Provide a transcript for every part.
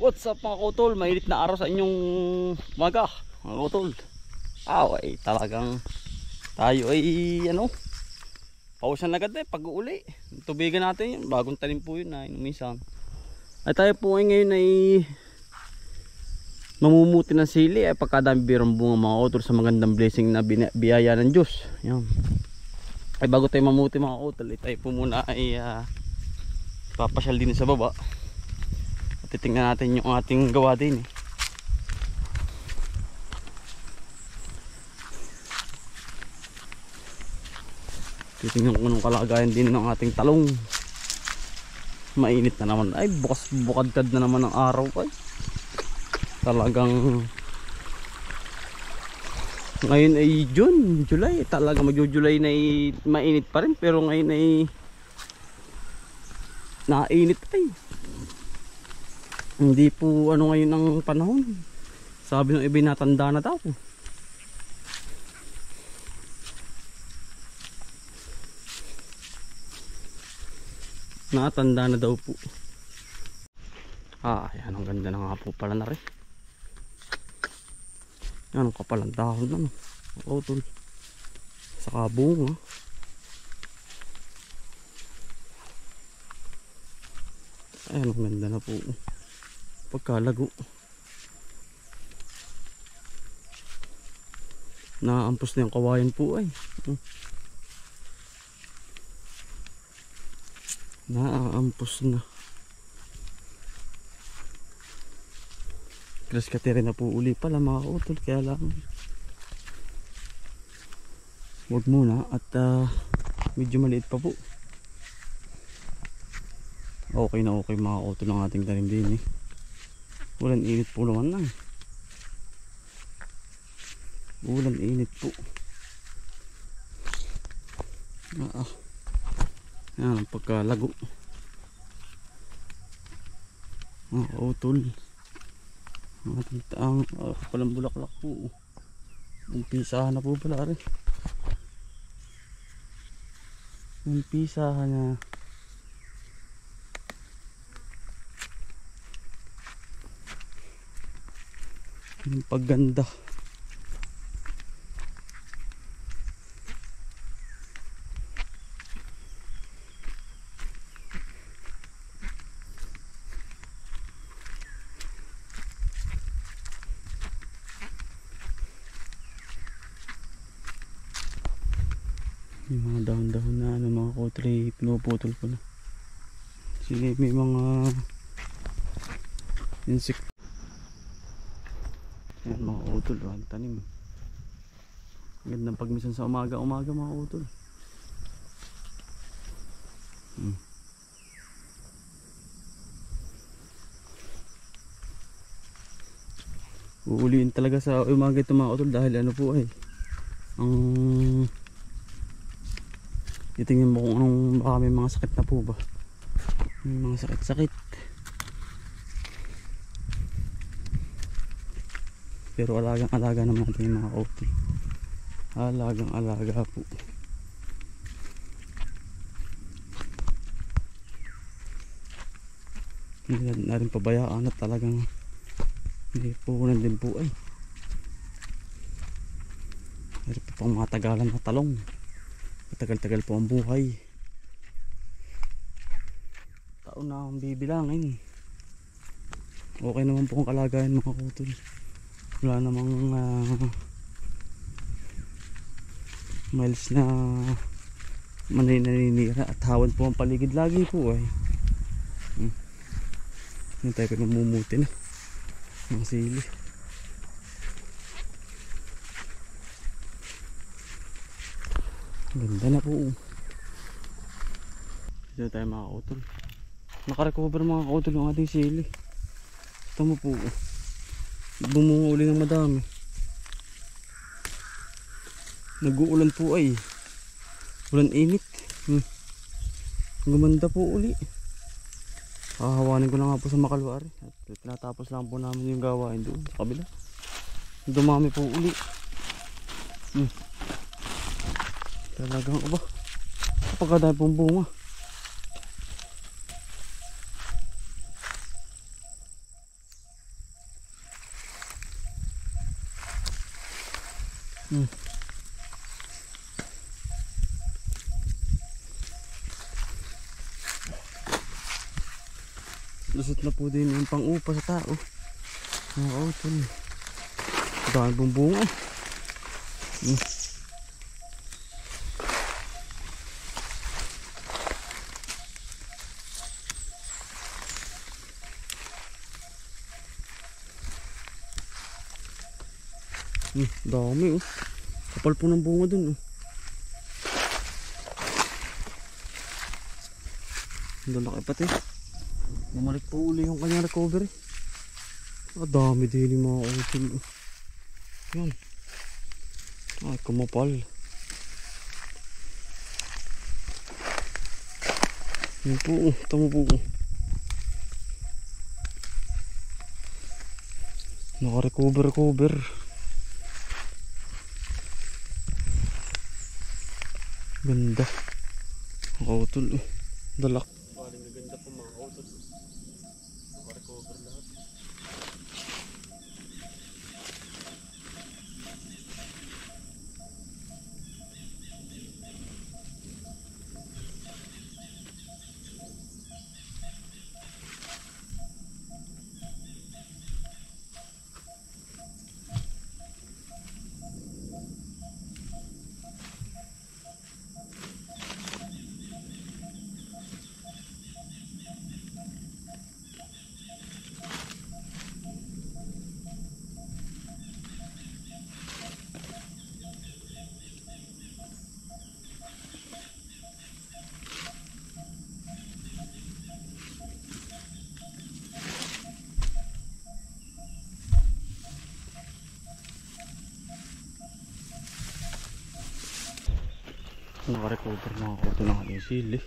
What's up mga kautol? Mainit na araw sa inyong umaga mga kautol. Ay talagang tayo ay pausan agad pag uuli. Tubigan natin yun, bagong tanim po yun na minsan. Ay tayo po ay ngayon ay mamumuti ng sili ay pagkadami birong bunga mga kautol sa magandang blessing na biyaya ng Diyos. Yan. Ay bago tayo mamuti mga kautol, tayo po muna ay papasyal din sa baba. Titingnan natin yung ating gawa din Titingnan ko anong kalagayan din ng ating talong. Mainit na naman. Ay bukas bukadkad na naman ang araw ay. Talagang ngayon ay June, July. Talaga magjo-July na ay mainit pa rin. Pero ngayon ay nainit ay. Hindi po ngayon ang panahon. Sabi ng iba natanda na daw. Natanda na daw po. Yan ang ganda na nga po pala na rin. Yan ang kapalang dahon na utol. Saka bunga. Ayan ang ganda na po. Pagkalago naampos na yung kawayan po ay naampos na. Kraskatiri na po uli pala mga kautol, kaya lang huwag muna at medyo maliit pa po. Okay na okay mga kautol ng ating tanim din Ulan init po naman lang. Ulan init po. Yan ang pagkalago. Utol. Ang palang bulaklak po. Umpisahan na po pala rin. Umpisahan na. Yung pagganda. Yung mga dahon-dahon na mga kotri pinuputol ko na. Sige, may mga insect. Yan mga utol, ang tanim. Gandang pagmisan sa umaga mga utol. Uuliin talaga sa umaga ito mga utol dahil po ay ang titingnan mo kung anong baka may mga sakit na po ba. May mga sakit-sakit. Pero alagang-alaga naman natin yung mga kautol. Alagang-alaga po. Hindi na rin pabayaan at talagang hindi puhunan din po ay. Meron pa pang matagalan na talong. Matagal-tagal po ang buhay. Taon na akong bibilangin. Okay naman po ang kalagayan mga kautol. Wala namang miles na naninira at hawan po ang paligid lagi po ay. Hindi tayo pinamumuti na mga sili. Ganda na po. Dito tayo mga kautol. Nakarecover mga kautol yung ating sili. Ito mo po. Bumunga uli ng madami. Nag-uulan po ay. Ulan init. Gumanda po uli. Hahawanin ko na nga po sa makalwari. At tinatapos lang po namin yung gawain doon sa kabila. Dumami po uli. Talagang kapagkadami pong bunga. Hmm. Lusot na po din yung pang-upa sa tao. Oo, ito. Dami pong bunga. Dami oh. Kapal po ng bunga dun oh. Lalaki pati. Bumalik po uli yung kanyang recovery. Dami din yung mga utol oh. Yan. Ay kumapal. Yan po oh. Tama po oh. Naka-recover. Ganda. Naka-utol oh. Dalak. Baling ganda po mga utol. Naka-recover lahat. Naka-recover mga kauto ng ating sili.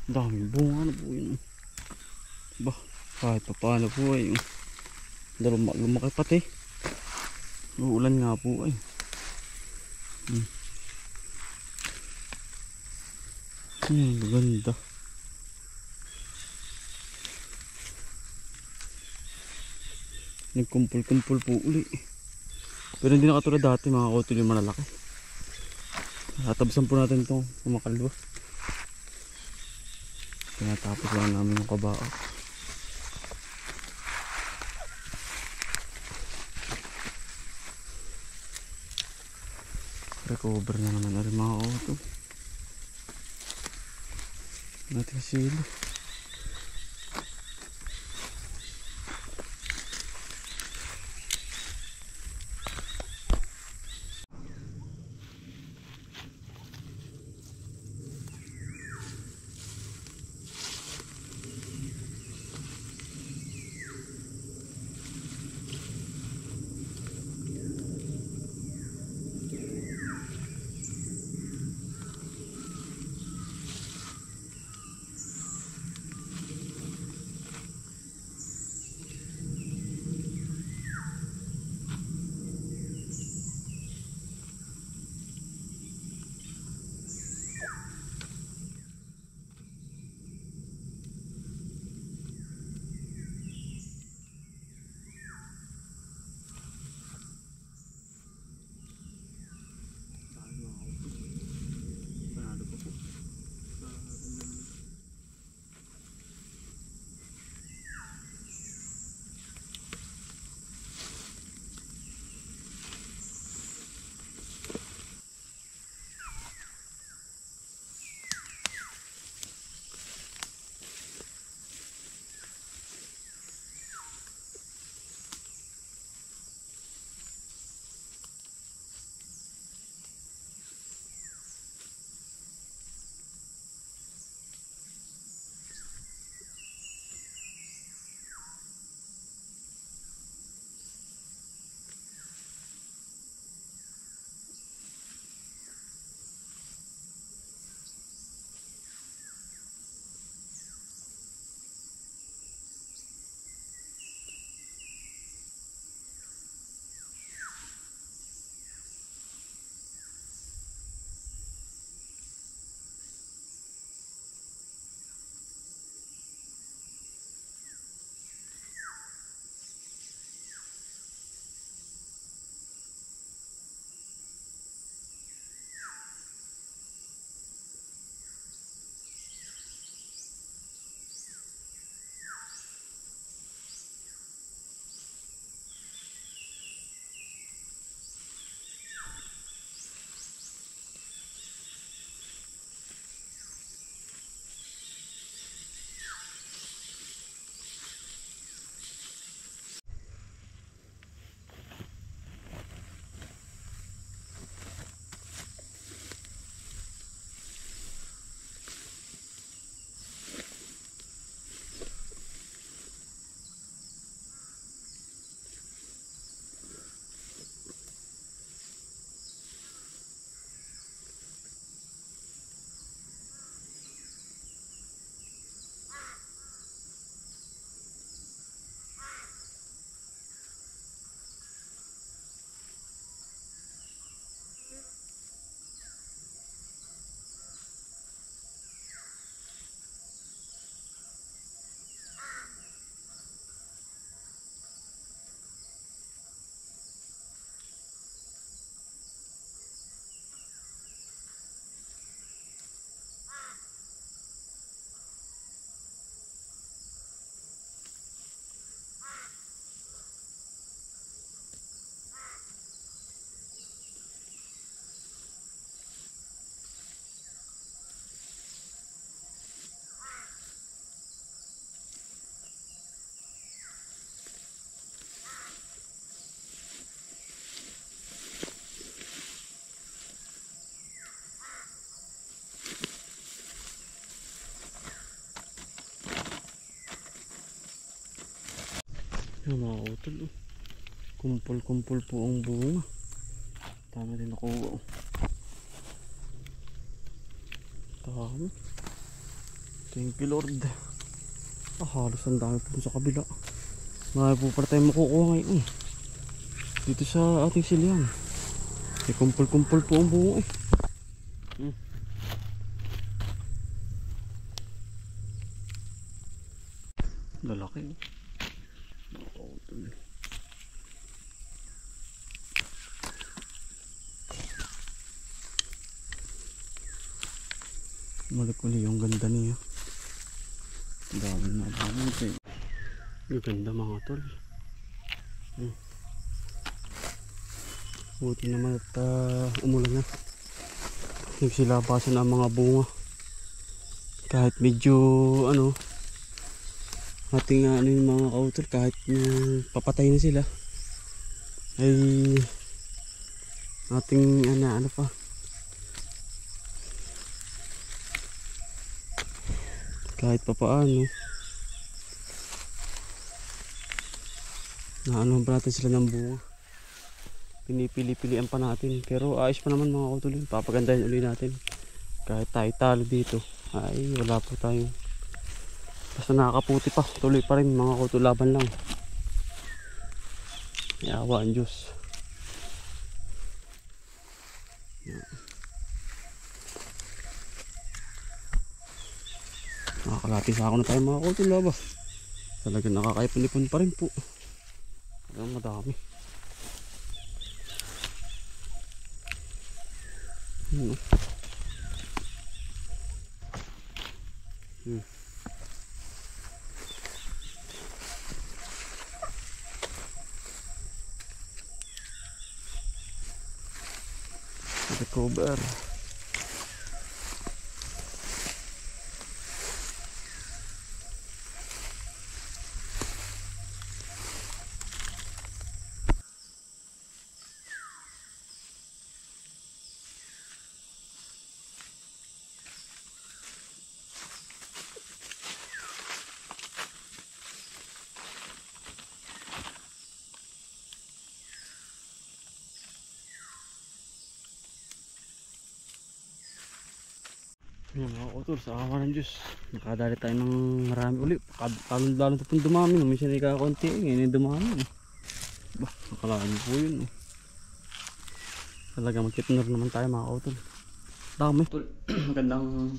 Daming bunga na po yun. Bah, kahit pa paano po ay lumaki pati. Uulan nga po ay. Ganda. Nagkumpul-kumpul po uli. Pero hindi nakatulad dati mga kauto yung malalaki. Tatabsan po natin itong kumakalwa. Tinatapos lang namin yung kabao. Recover na naman na rin mga auto. Natin silo. Yan mga utol. Kumpul-kumpul po ang bunga. Tama din nakuha. Tama. Thank you Lord. Halos ang dami po sa kabila. Marami po pala tayong makukuha ngayon. Dito sa ating silihan. May kumpul-kumpul po ang bunga eh. Lalaki eh. Malikuli yung ganda niya. Dami na dami. Yung ganda mga tol. Buti naman at umulan na. Nagsilabasan ang mga bunga. Kahit medyo ating yung mga kautol, kahit papatay na sila ay ating pa kahit papaano naanohan pa natin sila ng bunga, pinipili-pilian pa natin, pero ayos pa naman mga kautol. Papagandahin uli natin kahit tayo talo dito ay wala po tayong, basta nakakaputi pa, tuloy pa rin mga kautol, laban lang. Yawa ang Diyos. Nakakalati sa ako na tayo mga kautol, laba. Talagang nakakaipon-ipon pa rin po. Ayan, madami. Recover. Yan mga kautol, sa awa ng Diyos, nakadali tayo ng marami uli. Talon-talon ito pong dumami, minsan ay kakakunti, ngayon ay dumami. Bah, nakalaan po yun. Talaga magkitnor naman tayo mga kautol. Dami. Magandang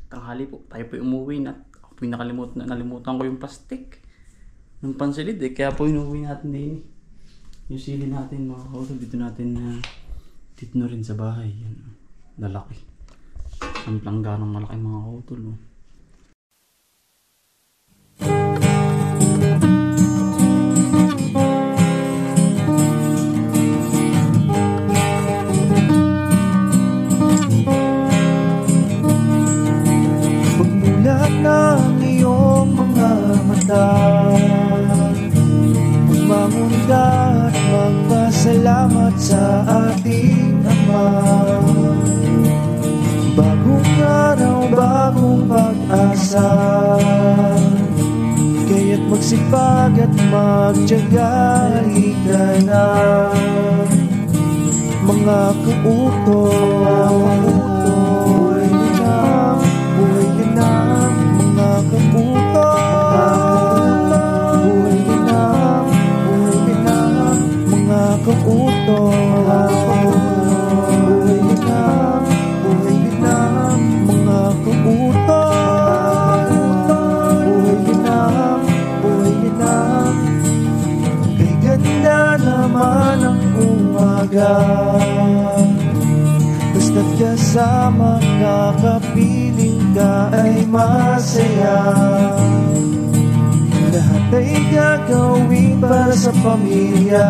tanghali po, tayo po umuwi na. Ako po nalimutan ko yung plastic ng pansilid kaya po inuwi natin din. Yung sili natin mga kautol, dito natin titnorin sa bahay. Yan, lalaki. Ang langganang malaki mga kautol. Pagmulat ng iyong mga mata, magmamunda at magpasalamat sa ating Ama. Bagong araw, bagong pag-asa, kaya't magsipag at magtiyaga, halika na mga kautoy. Buhay na, mga kautoy. Buhay na, mga kautoy. Basta't kasama ka, kapiling ka ay masaya. Lahat ay gagawin para sa pamilya.